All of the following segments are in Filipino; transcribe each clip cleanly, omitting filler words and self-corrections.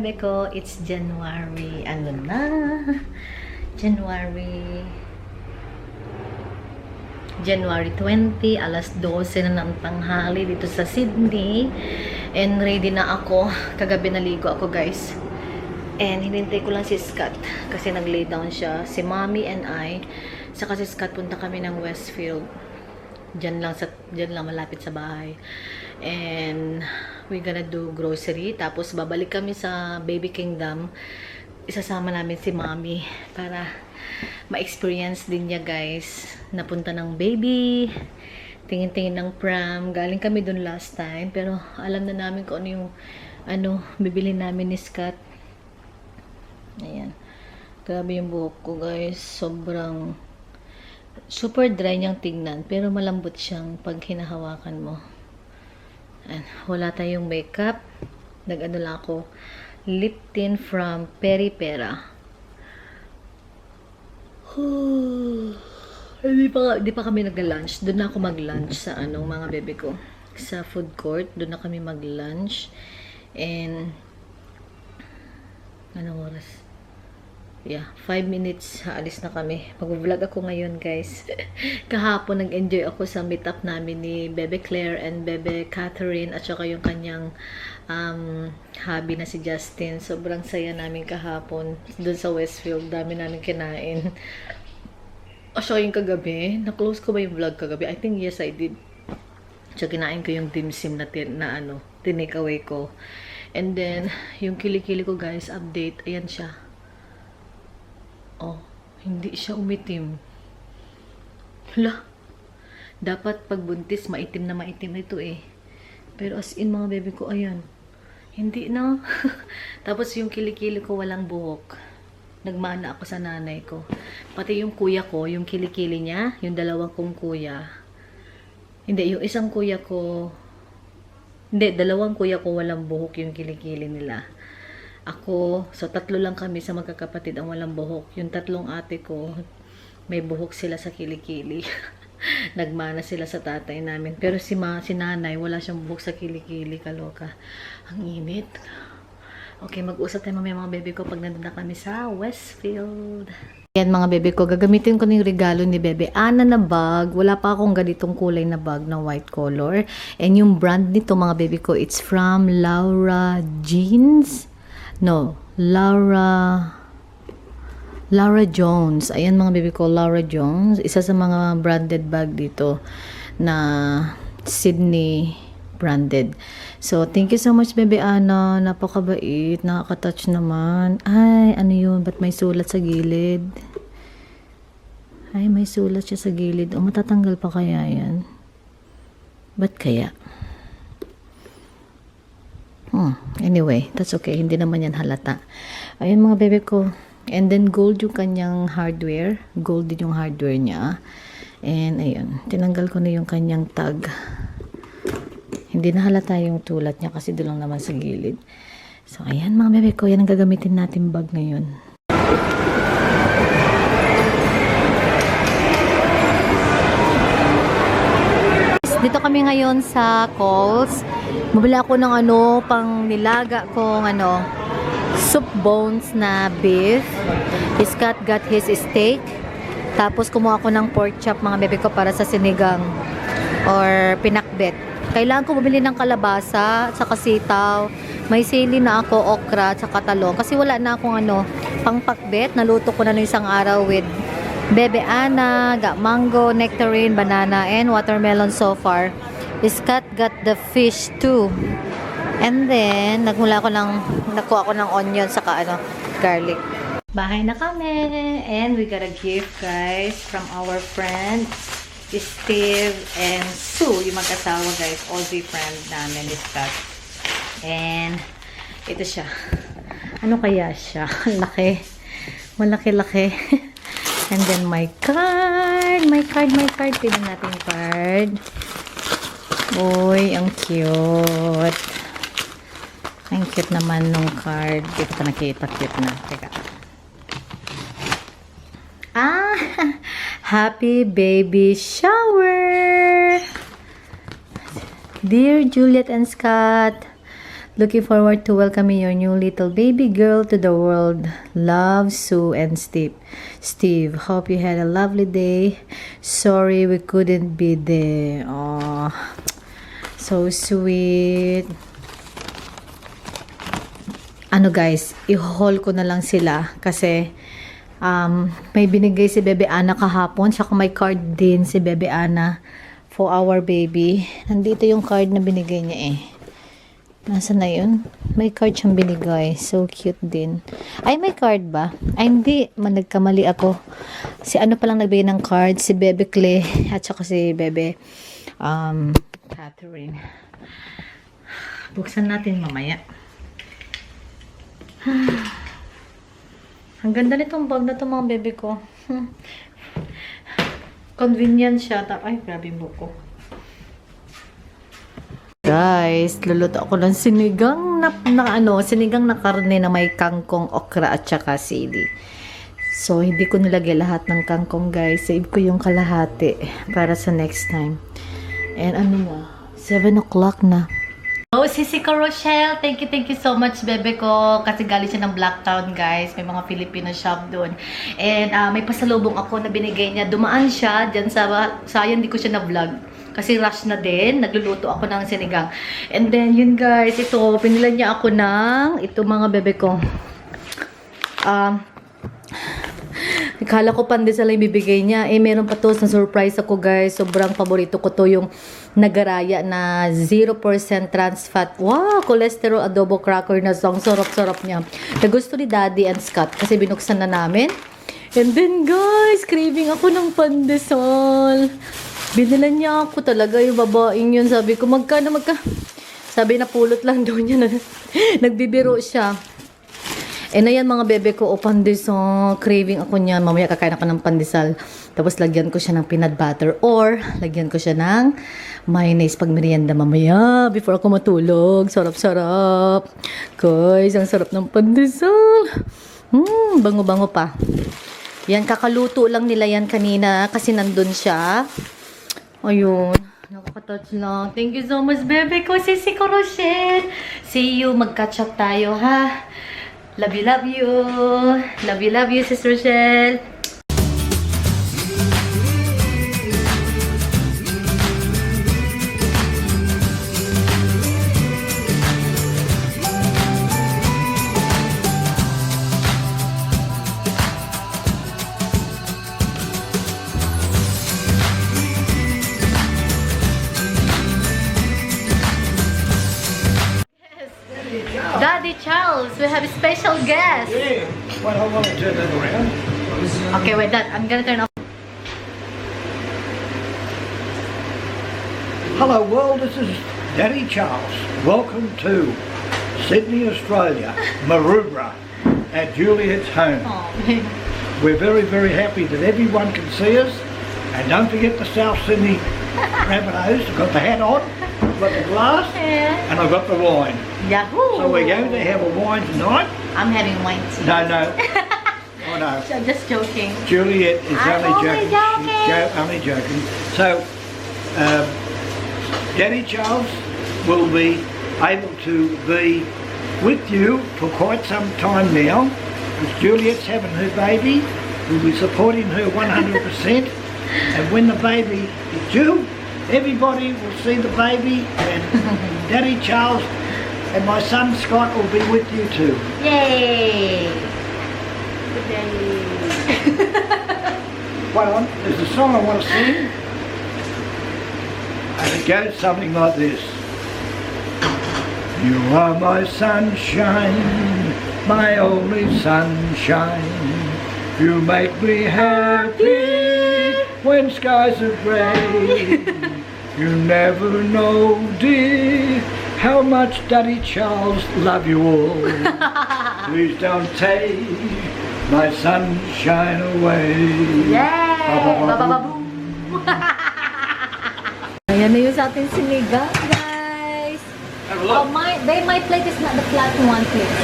bebe ko, it's January. Ano na? January 20, alas 12 na ng tanghali dito sa Sydney. And ready na ako. Kagabi naligo ako, guys. And hinintay ko lang si Scott kasi nag-lay down siya. Si Mommy and I, saka si Scott, punta kami ng Westfield. Diyan lang malapit sa bahay. And we're gonna do grocery. Tapos babalik kami sa Baby Kingdom. Isasama namin si Mommy para ma-experience din niya, guys. Napunta ng baby. Tingin-tingin ng pram. Galing kami dun last time. Pero alam na namin kung ano yung bibili namin ni Scott. Ayan. Grabe yung buhok ko, guys. Super dry niyang tingnan, pero malambot siyang pag hinahawakan mo. And wala tayong makeup. Nag-ano lang ako, lip tint from Peripera. Hindi pa kami nag-lunch. Doon na ako mag-lunch sa mga bebe ko. Sa food court, doon na kami mag-lunch. And anong oras? Yeah, 5 minutes, alis na kami. Mag-vlog ako ngayon, guys. Kahapon, nag-enjoy ako sa meetup namin ni Bebe Claire and Bebe Catherine at saka yung kanyang hubby na si Justin. Sobrang saya namin kahapon doon sa Westfield. Dami namin kinain. So, yung kagabi, na-close ko ba yung vlog kagabi? I think yes, I did. So, kinain ko yung dim sim na tinake away ko. And then, yung kilikili ko, guys, update. Ayan siya. Oh, hindi siya umitim. Hala. Dapat pag buntis, maitim na maitim ito eh. Pero as in, mga bebe ko, ayan. Hindi na. Tapos yung kilikili ko walang buhok. Nagmana ako sa nanay ko. Pati yung kuya ko, yung kilikili niya, yung dalawang kong kuya. Hindi, yung isang kuya ko, hindi, dalawang kuya ko walang buhok yung kilikili nila. Ako, so tatlo lang kami sa magkakapatid ang walang buhok. Yung tatlong ate ko, may buhok sila sa kilikili. Nagmana sila sa tatay namin. Pero si nanay, wala siyang buhok sa kilikili. Kaloka. Ang init. Okay, mag-usap tayo mamaya mga bebe ko pag nandun na kami sa Westfield. Yan mga bebe ko, gagamitin ko ng regalo ni Bebe Ana na bag. Wala pa akong ganitong kulay na bag na white color. And yung brand nito mga bebe ko, it's from Laura Jeans. No, Laura Jones. Ayan mga baby ko, Laura Jones. Isa sa mga branded bag dito na Sydney branded. So, thank you so much, Bebe Ana. Napakabait. Nakaka-touch naman. Ay, ano yun? Ba't may sulat sa gilid? Ay, may sulat siya sa gilid. O, matatanggal pa kaya yan? Ba't kaya? Anyway, that's okay. Hindi naman yan halata. Ayun mga bebe ko. And then gold yung kanyang hardware. Gold din yung hardware niya. And ayun, tinanggal ko na yung kanyang tag. Hindi na halata yung tulat niya kasi doon lang naman sa gilid. So ayan mga bebe ko, yan ang gagamitin natin bag ngayon. Dito kami ngayon sa Coles. Mabili ako ng pang nilaga kong soup bones na beef. Scott got his steak. Tapos kumuha ako ng pork chop mga bebe ko para sa sinigang or pinakbet. Kailangan ko bumili ng kalabasa, saka sitaw. May sili na ako, okra, saka talong. Kasi wala na akong pang pakbet. Naluto ko na isang araw with Bebe Ana, got mango, nectarine, banana, and watermelon so far. Scott got the fish too. And then, nakuha ko ng onion saka garlic. Bahay na kami. And we got a gift, guys, from our friend, Steve and Sue. Yung mag-asawa, guys. Aussie friend namin, Scott. And, ito siya. Ano kaya siya? Laki. Malaki-laki. And then, my card. Tignan natin yung card. Uy, ang cute. Ang cute naman nung card. Dito ka nakita, cute na. Teka. Happy baby shower! Dear Juliet and Scott, Looking forward to welcoming your new little baby girl to the world. Love, Sue and Steve. Steve, hope you had a lovely day. Sorry we couldn't be there. Oh, so sweet. Ano guys, i-haul ko na lang sila kasi may binigay si Bebe Ana kahapon, saka may card din si Bebe Ana for our baby. Nandito yung card na binigay niya eh. Nasaan na yun? May card siyang binigay. So cute din. Ay, may card ba? Ay, hindi. Nagkamali ako. Si ano palang nagbigay ng card? Si Bebe Clay at saka si Bebe Catherine. Buksan natin mamaya. Ang ganda nitong bag na ito mga bebe ko. Convenient siya. Ay, grabe yung buko. Guys, luluto ako ng sinigang sinigang na karne na may kangkong, okra at saka sili. So, hindi ko nilagay lahat ng kangkong guys. Save ko yung kalahati para sa next time. And ano na, 7 o'clock na. Oh, Sisi ko Rochelle, thank you so much bebe ko kasi galing siya ng Blacktown guys, may mga Filipino shop doon and may pasalubong ako na binigay niya, dumaan siya dyan sa, sayang di ko siya na vlog kasi rush na din, nagluluto ako ng sinigang and then yun guys, ito, pinilan niya ako ng ito mga bebe ko akala ko pandesal yung bibigay niya. Eh, meron pa to na surprise ako guys. Sobrang paborito ko to yung nagaraya na 0% trans fat. Wow! Cholesterol adobo cracker na song. Sarap-sarap niya. Nagusto ni Daddy and Scott kasi binuksan na namin. And then guys, craving ako ng pandesal. Binilan niya ako talaga yung babaeng yun. Sabi ko, sabi na pulot lang daw niya. Nagbibiro siya. Eh na yan mga bebe ko, o pandesal, craving ako niyan. Mamaya kakain ako ng pandesal. Tapos lagyan ko siya ng peanut butter or lagyan ko siya ng mayonnaise pag merienda mamaya before ako matulog. Sarap-sarap. Guys, ang sarap ng pandesal. Bango-bango pa. Yan, kakaluto lang nila yan kanina kasi nandun siya. Ayun. Nakaka-touch lang. Thank you so much, bebe ko. Sisi ko, Rochelle. See you. Mag-catch up tayo, ha? Love you, love you. Love you, Sis Rochelle. Daddy Charles, we have a special guest. Yeah. Wait, hold on, turn that around. Okay, wait, Dad, I'm gonna turn off. Hello world, this is Daddy Charles. Welcome to Sydney, Australia, Maroubra, at Juliet's home. Oh, We're very, very happy that everyone can see us. And don't forget the South Sydney Rabbitohs. I've got the hat on, I've got the glass, yeah. and I've got the wine. Yahoo! So we're going to have a wine tonight. I'm having wine too. No. Oh no. I'm just joking. Juliet is I'm only joking. She's only joking. So, Daddy Charles will be able to be with you for quite some time now. Because Juliet's having her baby. We'll be supporting her 100%. And when the baby is due, everybody will see the baby. And Daddy Charles and my son Scott will be with you too. Yay! Good day. Well, there's a song I want to sing. And it goes something like this. You are my sunshine, my only sunshine. You make me happy when skies are grey. You never know, dear, how much Daddy Charles love you all. Please don't take my sunshine away. Yay! Babababoom! Ayan na yung sa ating sinigang, guys. Oh, my plate is not the flat one, please.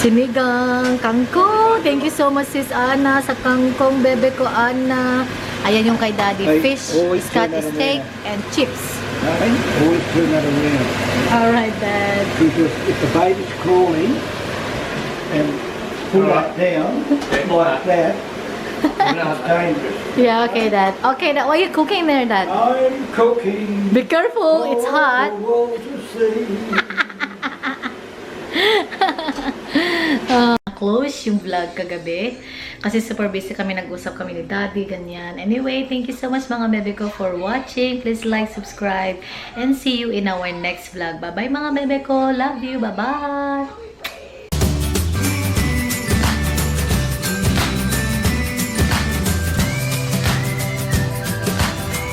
Sinigang, kangkong. Thank you so much, Sis Ana, sa kangkong, bebe ko, Ana. Ayan yung kay Daddy. Fish, Scotty steak, and chips. Okay? Always turn that around. Alright, Dad. Because if the baby's crawling and pull that down, like that, it's dangerous. Yeah, okay, Dad. Okay, Dad. What are you cooking there, Dad? I'm cooking. Be careful, it's hot. The world to see. Close yung vlog kagabi. Kasi super busy kami, nag-usap kami ni Daddy, ganyan. Anyway, thank you so much mga bebe ko for watching. Please like, subscribe, and see you in our next vlog. Bye-bye mga bebe ko. Love you. Bye-bye.